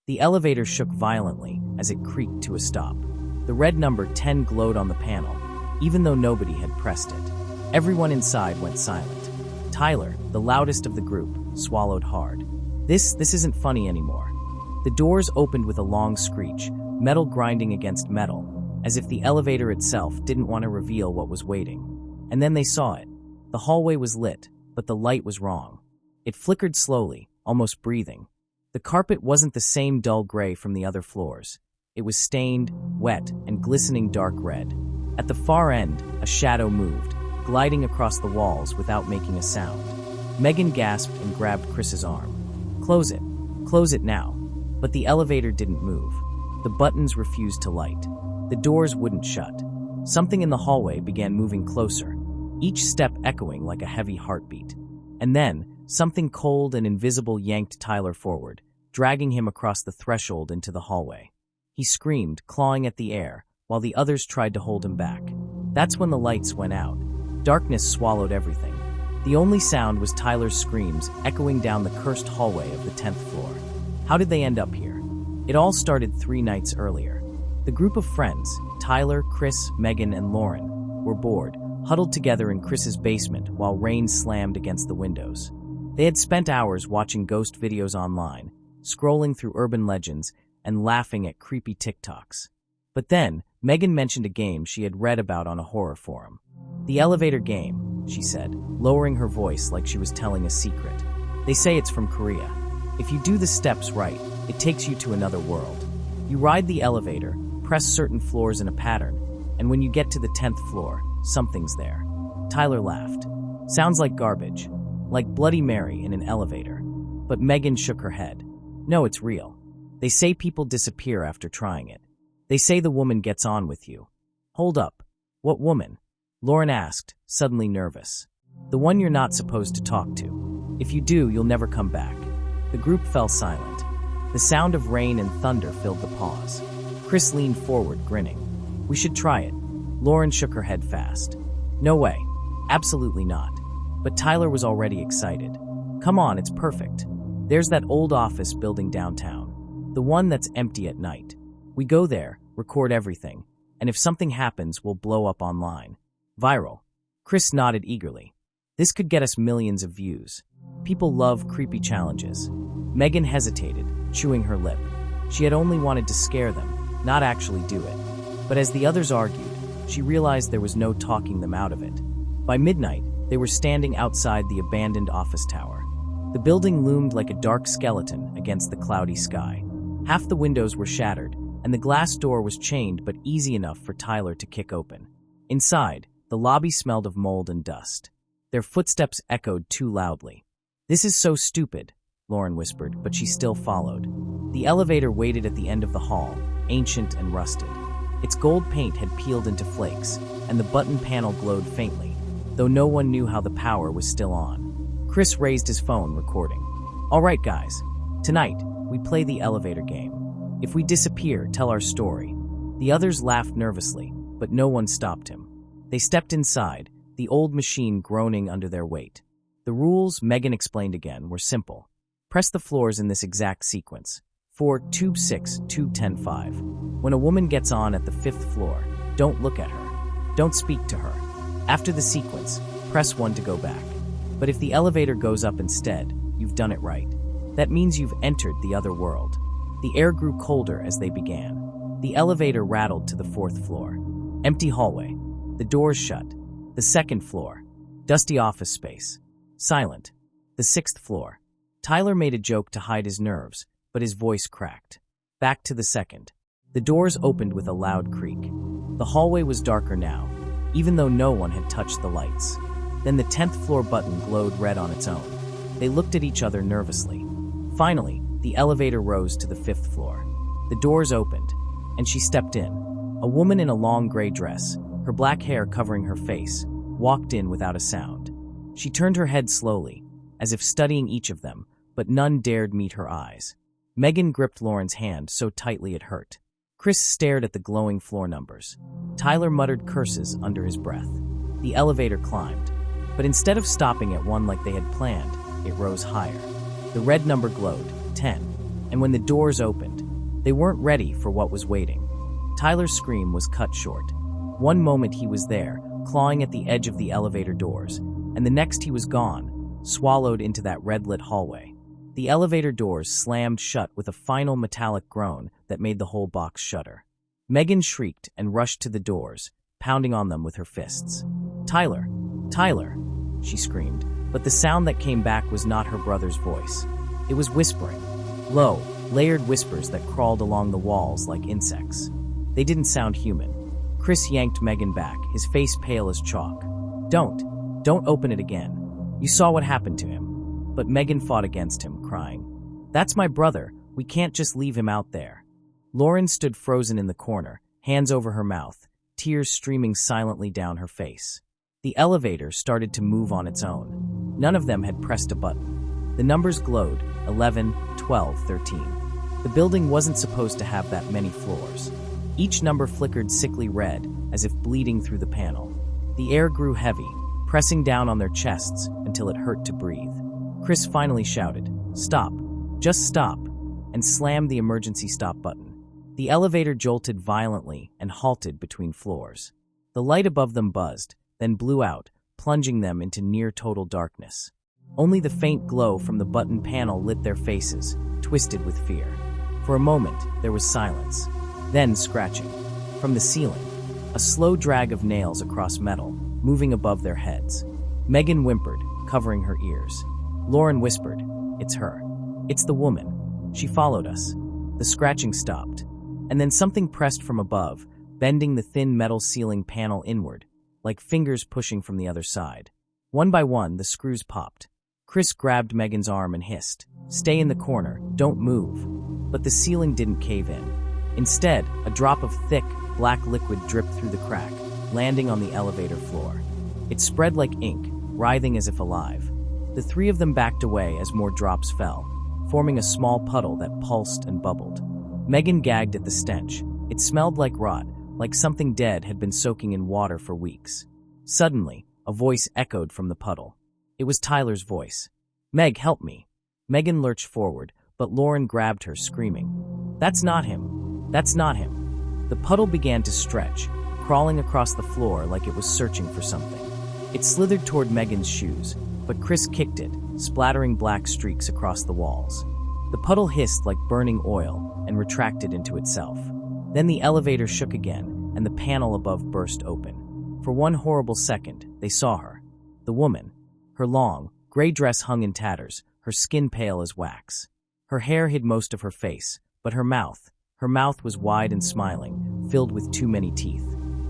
The elevator shook violently as it creaked to a stop. The red number 10 glowed on the panel, even though nobody had pressed it. Everyone inside went silent. Tyler, the loudest of the group, swallowed hard. This isn't funny anymore. The doors opened with a long screech, metal grinding against metal, as if the elevator itself didn't want to reveal what was waiting. And then they saw it. The hallway was lit, but the light was wrong. It flickered slowly, almost breathing. The carpet wasn't the same dull gray from the other floors. It was stained, wet, and glistening dark red. At the far end, a shadow moved, gliding across the walls without making a sound. Megan gasped and grabbed Chris's arm. Close it now. But the elevator didn't move. The buttons refused to light. The doors wouldn't shut. Something in the hallway began moving closer, each step echoing like a heavy heartbeat. And then, something cold and invisible yanked Tyler forward, dragging him across the threshold into the hallway. He screamed, clawing at the air, while the others tried to hold him back. That's when the lights went out. Darkness swallowed everything. The only sound was Tyler's screams echoing down the cursed hallway of the 10th floor. How did they end up here? It all started 3 nights earlier. The group of friends, Tyler, Chris, Megan, and Lauren, were bored, huddled together in Chris's basement while rain slammed against the windows. They had spent hours watching ghost videos online, scrolling through urban legends, and laughing at creepy TikToks. But then, Megan mentioned a game she had read about on a horror forum. The elevator game, she said, lowering her voice like she was telling a secret. They say it's from Korea. If you do the steps right, it takes you to another world. You ride the elevator, press certain floors in a pattern, and when you get to the 10th floor, something's there. Tyler laughed. Sounds like garbage. Like Bloody Mary in an elevator. But Megan shook her head. No, it's real. They say people disappear after trying it. They say the woman gets on with you. Hold up. What woman? Lauren asked, suddenly nervous. The one you're not supposed to talk to. If you do, you'll never come back. The group fell silent. The sound of rain and thunder filled the pause. Chris leaned forward, grinning. We should try it. Lauren shook her head fast. No way. Absolutely not. But Tyler was already excited. Come on, it's perfect. There's that old office building downtown. The one that's empty at night. We go there, record everything, and if something happens, we'll blow up online. Viral. Chris nodded eagerly. This could get us millions of views. People love creepy challenges. Megan hesitated, chewing her lip. She had only wanted to scare them, not actually do it. But as the others argued, she realized there was no talking them out of it. By midnight, they were standing outside the abandoned office tower. The building loomed like a dark skeleton against the cloudy sky. Half the windows were shattered, and the glass door was chained but easy enough for Tyler to kick open. Inside, the lobby smelled of mold and dust. Their footsteps echoed too loudly. This is so stupid, Lauren whispered, but she still followed. The elevator waited at the end of the hall, ancient and rusted. Its gold paint had peeled into flakes, and the button panel glowed faintly, though no one knew how the power was still on. Chris raised his phone, recording. All right, guys. Tonight, we play the elevator game. If we disappear, tell our story. The others laughed nervously, but no one stopped him. They stepped inside, the old machine groaning under their weight. The rules, Megan explained again, were simple. Press the floors in this exact sequence. 4, tube 6, tube 10, 5. When a woman gets on at the 5th floor, don't look at her. Don't speak to her. After the sequence, press 1 to go back. But if the elevator goes up instead, you've done it right. That means you've entered the other world. The air grew colder as they began. The elevator rattled to the 4th floor. Empty hallway. The doors shut. The 2nd floor. Dusty office space. Silent. The 6th floor. Tyler made a joke to hide his nerves, but his voice cracked. Back to the 2nd. The doors opened with a loud creak. The hallway was darker now, even though no one had touched the lights. Then the 10th floor button glowed red on its own. They looked at each other nervously. Finally, the elevator rose to the 5th floor. The doors opened, and she stepped in. A woman in a long gray dress, her black hair covering her face, walked in without a sound. She turned her head slowly, as if studying each of them, but none dared meet her eyes. Megan gripped Lauren's hand so tightly it hurt. Chris stared at the glowing floor numbers. Tyler muttered curses under his breath. The elevator climbed, but instead of stopping at 1 like they had planned, it rose higher. The red number glowed, 10. And when the doors opened, they weren't ready for what was waiting. Tyler's scream was cut short. One moment he was there, clawing at the edge of the elevator doors, and the next he was gone, swallowed into that red-lit hallway. The elevator doors slammed shut with a final metallic groan that made the whole box shudder. Megan shrieked and rushed to the doors, pounding on them with her fists. "Tyler! Tyler!" she screamed, but the sound that came back was not her brother's voice. It was whispering. Low, layered whispers that crawled along the walls like insects. They didn't sound human. Chris yanked Megan back, his face pale as chalk. Don't open it again. You saw what happened to him." But Megan fought against him, crying, "That's my brother. We can't just leave him out there." Lauren stood frozen in the corner, hands over her mouth, tears streaming silently down her face. The elevator started to move on its own. None of them had pressed a button. The numbers glowed, 11, 12, 13. The building wasn't supposed to have that many floors. Each number flickered sickly red, as if bleeding through the panel. The air grew heavy, pressing down on their chests until it hurt to breathe. Chris finally shouted, "Stop, just stop," and slammed the emergency stop button. The elevator jolted violently and halted between floors. The light above them buzzed, then blew out, plunging them into near-total darkness. Only the faint glow from the button panel lit their faces, twisted with fear. For a moment, there was silence. Then scratching. From the ceiling, a slow drag of nails across metal, moving above their heads. Megan whimpered, covering her ears. Lauren whispered, "It's her. It's the woman. She followed us." The scratching stopped, and then something pressed from above, bending the thin metal ceiling panel inward, like fingers pushing from the other side. One by one, the screws popped. Chris grabbed Megan's arm and hissed, "Stay in the corner, don't move." But the ceiling didn't cave in. Instead, a drop of thick, black liquid dripped through the crack, landing on the elevator floor. It spread like ink, writhing as if alive. The three of them backed away as more drops fell, forming a small puddle that pulsed and bubbled. Megan gagged at the stench. It smelled like rot, like something dead had been soaking in water for weeks. Suddenly, a voice echoed from the puddle. It was Tyler's voice. "Meg, help me." Megan lurched forward, but Lauren grabbed her, screaming, "That's not him. That's not him." The puddle began to stretch, crawling across the floor like it was searching for something. It slithered toward Megan's shoes, but Chris kicked it, splattering black streaks across the walls. The puddle hissed like burning oil and retracted into itself. Then the elevator shook again, and the panel above burst open. For one horrible second, they saw her. The woman. Her long, gray dress hung in tatters, her skin pale as wax. Her hair hid most of her face, but her mouth was wide and smiling, filled with too many teeth.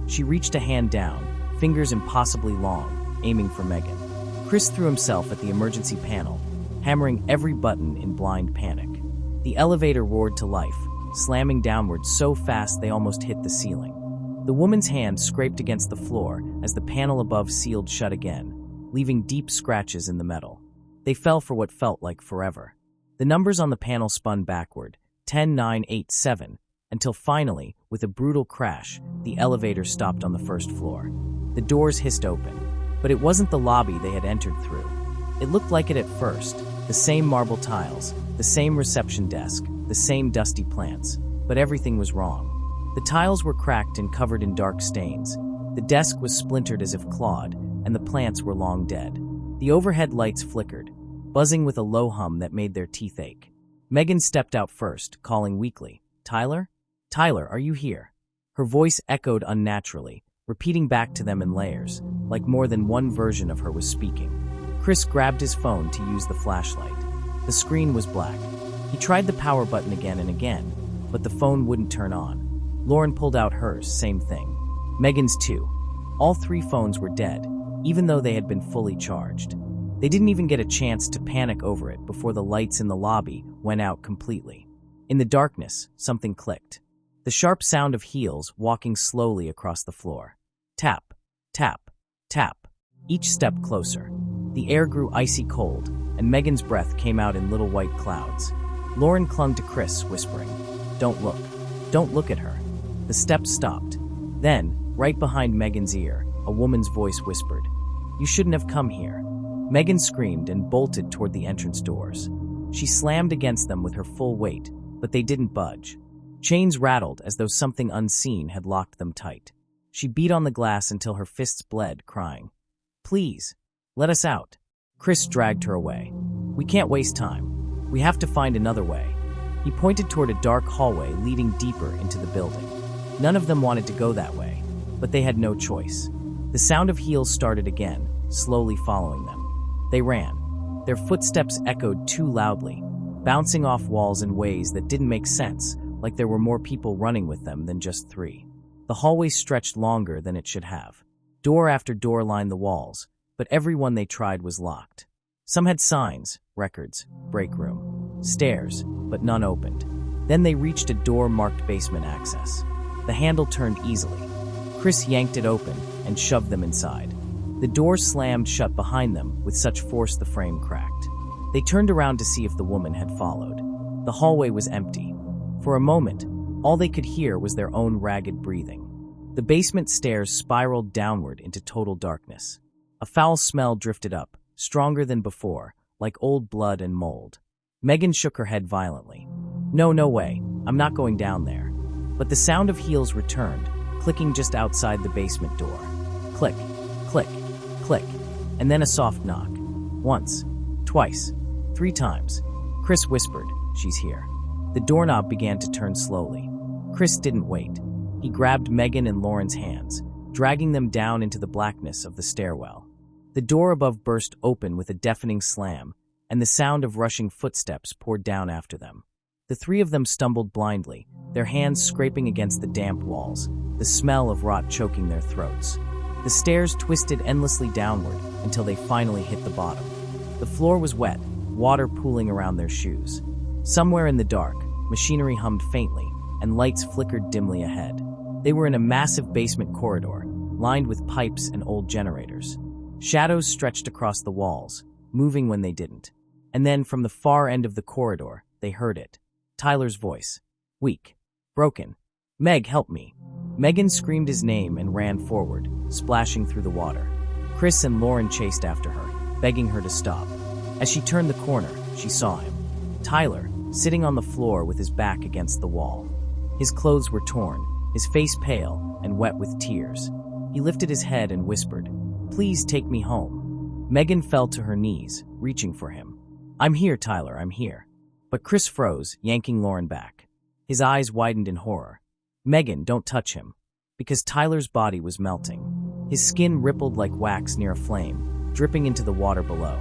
She reached a hand down, fingers impossibly long, aiming for Megan. Chris threw himself at the emergency panel, hammering every button in blind panic. The elevator roared to life, slamming downward so fast they almost hit the ceiling. The woman's hand scraped against the floor as the panel above sealed shut again, leaving deep scratches in the metal. They fell for what felt like forever. The numbers on the panel spun backward, 10, 9, 8, 7, until finally, with a brutal crash, the elevator stopped on the first floor. The doors hissed open, but it wasn't the lobby they had entered through. It looked like it at first, the same marble tiles, the same reception desk, the same dusty plants, but everything was wrong. The tiles were cracked and covered in dark stains. The desk was splintered as if clawed, and the plants were long dead. The overhead lights flickered, buzzing with a low hum that made their teeth ache. Megan stepped out first, calling weakly, "Tyler? Tyler, are you here?" Her voice echoed unnaturally, repeating back to them in layers, like more than one version of her was speaking. Chris grabbed his phone to use the flashlight. The screen was black. He tried the power button again and again, but the phone wouldn't turn on. Lauren pulled out hers, same thing. Megan's too. All three phones were dead, even though they had been fully charged. They didn't even get a chance to panic over it before the lights in the lobby went out completely. In the darkness, something clicked. The sharp sound of heels walking slowly across the floor. Tap, tap, tap. Each step closer. The air grew icy cold, and Megan's breath came out in little white clouds. Lauren clung to Chris, whispering, "Don't look. Don't look at her." The steps stopped. Then, right behind Megan's ear, a woman's voice whispered, "You shouldn't have come here." Megan screamed and bolted toward the entrance doors. She slammed against them with her full weight, but they didn't budge. Chains rattled as though something unseen had locked them tight. She beat on the glass until her fists bled, crying, "Please, let us out." Chris dragged her away. "We can't waste time. We have to find another way." He pointed toward a dark hallway leading deeper into the building. None of them wanted to go that way, but they had no choice. The sound of heels started again, slowly following them. They ran. Their footsteps echoed too loudly, bouncing off walls in ways that didn't make sense, like there were more people running with them than just 3. The hallway stretched longer than it should have. Door after door lined the walls, but every one they tried was locked. Some had signs, records, break room, stairs, but none opened. Then they reached a door marked basement access. The handle turned easily. Chris yanked it open and shoved them inside. The door slammed shut behind them with such force the frame cracked. They turned around to see if the woman had followed. The hallway was empty. For a moment, all they could hear was their own ragged breathing. The basement stairs spiraled downward into total darkness. A foul smell drifted up, stronger than before, like old blood and mold. Megan shook her head violently. No way, I'm not going down there." But the sound of heels returned, clicking just outside the basement door. Click, click, click, and then a soft knock. Once, twice, 3 times. Chris whispered, "She's here." The doorknob began to turn slowly. Chris didn't wait. He grabbed Megan and Lauren's hands, dragging them down into the blackness of the stairwell. The door above burst open with a deafening slam, and the sound of rushing footsteps poured down after them. The 3 of them stumbled blindly, their hands scraping against the damp walls, the smell of rot choking their throats. The stairs twisted endlessly downward until they finally hit the bottom. The floor was wet, water pooling around their shoes. Somewhere in the dark, machinery hummed faintly, and lights flickered dimly ahead. They were in a massive basement corridor, lined with pipes and old generators. Shadows stretched across the walls, moving when they didn't. And then, from the far end of the corridor, they heard it. Tyler's voice. Weak. Broken. "Meg, help me." Megan screamed his name and ran forward, splashing through the water. Chris and Lauren chased after her, begging her to stop. As she turned the corner, she saw him. Tyler, sitting on the floor with his back against the wall. His clothes were torn, his face pale and wet with tears. He lifted his head and whispered, "Please take me home." Megan fell to her knees, reaching for him. "I'm here, Tyler, I'm here." But Chris froze, yanking Lauren back. His eyes widened in horror. "Megan, don't touch him." Because Tyler's body was melting. His skin rippled like wax near a flame, dripping into the water below.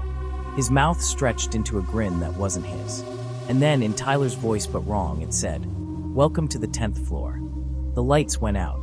His mouth stretched into a grin that wasn't his. And then, in Tyler's voice but wrong, it said, "Welcome to the 10th floor." The lights went out.